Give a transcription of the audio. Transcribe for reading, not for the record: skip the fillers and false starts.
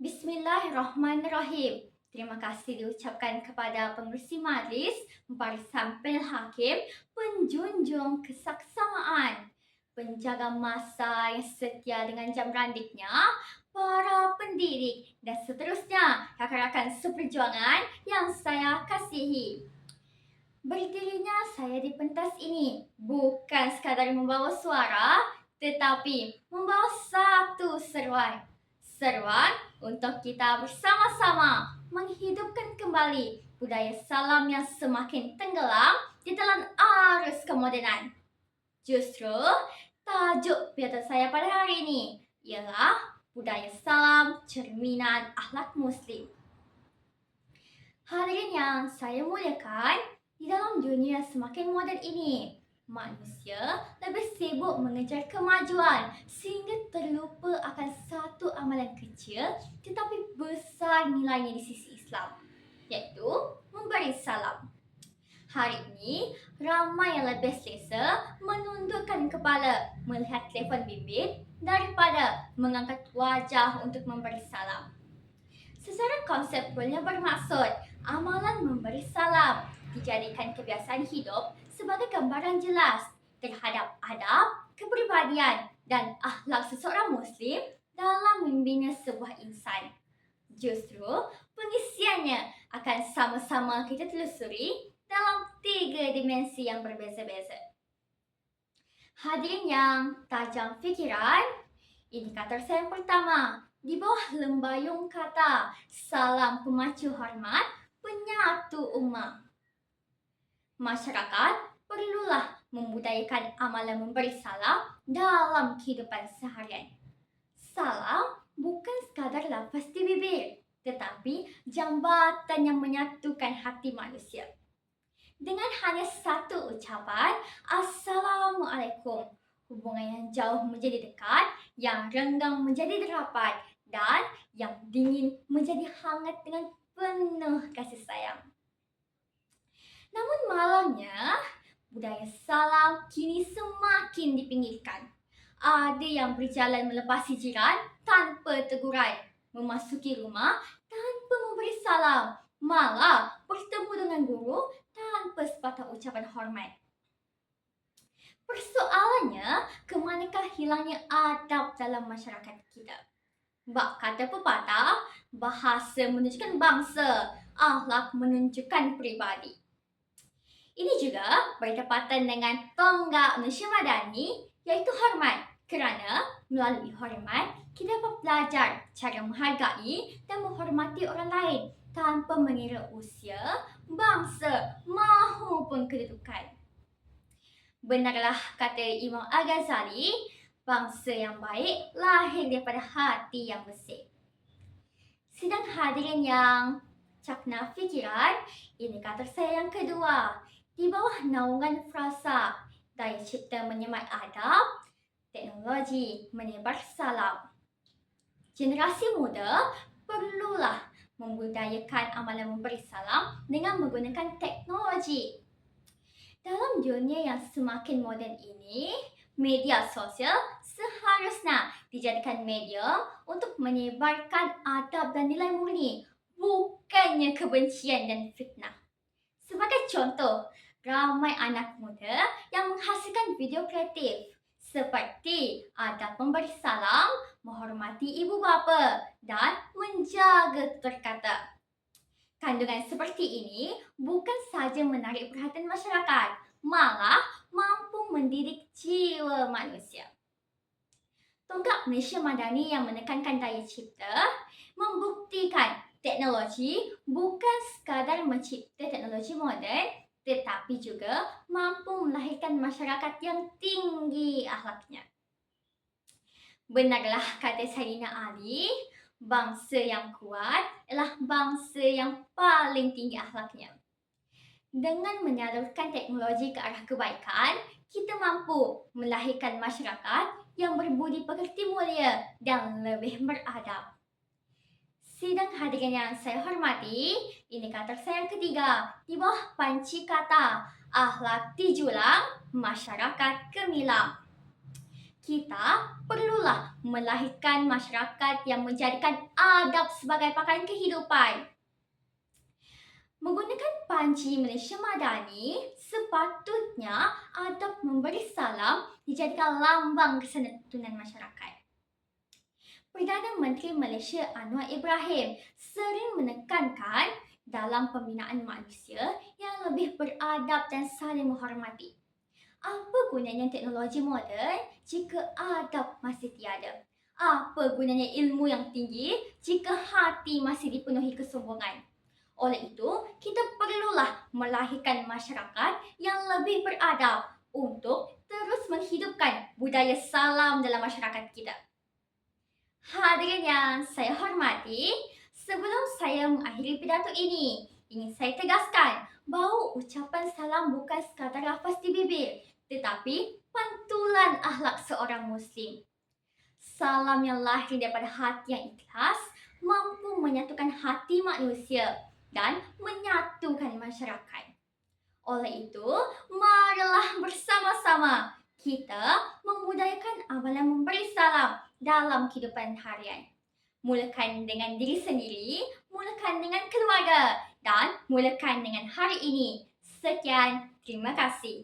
Bismillahirrahmanirrahim. Terima kasih diucapkan kepada pengerusi majlis, barisan panel hakim, penjunjung kesaksamaan, penjaga masa yang setia dengan jam randiknya, para pendidik dan seterusnya rakan-rakan seperjuangan yang saya kasihi. Berdirinya saya di pentas ini bukan sekadar membawa suara, tetapi membawa satu seruan. Seruan untuk kita bersama-sama menghidupkan kembali budaya salam yang semakin tenggelam di dalam arus kemodenan. Justru tajuk pidato saya pada hari ini ialah budaya salam cerminan akhlak muslim. Hadirin yang saya muliakan, di dalam dunia semakin moden ini, manusia lebih sibuk mengejar kemajuan sehingga terlupa akan satu amalan kecil tetapi besar nilainya di sisi Islam, iaitu memberi salam. Hari ini, ramai yang lebih selesa menundukkan kepala melihat telefon bimbit daripada mengangkat wajah untuk memberi salam. Secara konseptualnya bermaksud, amalan memberi salam dijadikan kebiasaan hidup sebagai gambaran jelas terhadap adab, kepribadian dan akhlak seseorang Muslim dalam membina sebuah insan. Justru, pengisiannya akan sama-sama kita telusuri dalam 3 dimensi yang berbeza-beza. Hadirin yang tajam fikiran, indikator saya yang pertama, di bawah lembayung kata salam pemacu hormat, penyatu ummah. Masyarakat perlulah membudayakan amalan memberi salam dalam kehidupan seharian. Salam bukan sekadar lafaz di bibir, tetapi jambatan yang menyatukan hati manusia. Dengan hanya satu ucapan, Assalamualaikum, hubungan yang jauh menjadi dekat, yang renggang menjadi rapat, dan yang dingin menjadi hangat dengan penuh kasih sayang. Namun malangnya, budaya salam kini semakin dipinggirkan. Ada yang berjalan melepasi jiran tanpa teguran, memasuki rumah tanpa memberi salam, malah bertemu dengan guru tanpa sepatah ucapan hormat. Persoalannya, kemanakah hilangnya adab dalam masyarakat kita? Bak kata pepatah, bahasa menunjukkan bangsa, akhlak menunjukkan peribadi. Ini juga bertepatan dengan tonggak Malaysia Madani, iaitu hormat. Kerana melalui hormat, kita dapat belajar cara menghargai dan menghormati orang lain tanpa mengira usia, bangsa maupun kedudukan. Benarlah kata Imam Al-Ghazali, bangsa yang baik lahir daripada hati yang bersih. Sidang hadirin yang cakna fikiran, indikator saya yang kedua, di bawah naungan frasa daya cipta menyemat adab, teknologi menyebar salam. Generasi muda perlulah membudayakan amalan memberi salam dengan menggunakan teknologi. Dalam dunia yang semakin moden ini, media sosial seharusnya dijadikan medium untuk menyebarkan adab dan nilai murni, bukannya kebencian dan fitnah. Sebagai contoh, ramai anak muda yang menghasilkan video kreatif seperti adab memberi salam, menghormati ibu bapa dan menjaga tutur kata. Kandungan seperti ini bukan sahaja menarik perhatian masyarakat, malah mampu mendidik jiwa manusia. Tonggak Malaysia Madani yang menekankan daya cipta membuktikan teknologi bukan sekadar mencipta teknologi moden, tetapi juga mampu melahirkan masyarakat yang tinggi akhlaknya. Benarlah kata Sayyidina Ali, bangsa yang kuat adalah bangsa yang paling tinggi akhlaknya. Dengan menyalurkan teknologi ke arah kebaikan, kita mampu melahirkan masyarakat yang berbudi pekerti mulia dan lebih beradab. Sidang hadirin yang saya hormati, indikator saya yang ketiga, di bawah panci kata akhlak dijulang, masyarakat gemilang. Kita perlulah melahirkan masyarakat yang menjadikan adab sebagai pakaian kehidupan. Menggunakan panji Malaysia Madani, sepatutnya adab memberi salam dijadikan lambang kesantunan masyarakat. Perdana Menteri Malaysia Anwar Ibrahim sering menekankan dalam pembinaan manusia yang lebih beradab dan saling menghormati. Apa gunanya teknologi moden jika adab masih tiada? Apa gunanya ilmu yang tinggi jika hati masih dipenuhi kesombongan? Oleh itu, kita perlulah melahirkan masyarakat yang lebih beradab untuk terus menghidupkan budaya salam dalam masyarakat kita. Hadirin yang saya hormati, sebelum saya mengakhiri pidato ini, ingin saya tegaskan bahawa ucapan salam bukan sekadar lafaz di bibir, tetapi pantulan akhlak seorang Muslim. Salam yang lahir daripada hati yang ikhlas mampu menyatukan hati manusia dan menyatukan masyarakat. Oleh itu, marilah bersama-sama kita membudayakan amalan memberi salam dalam kehidupan harian. Mulakan dengan diri sendiri, mulakan dengan keluarga, dan mulakan dengan hari ini. Sekian, terima kasih.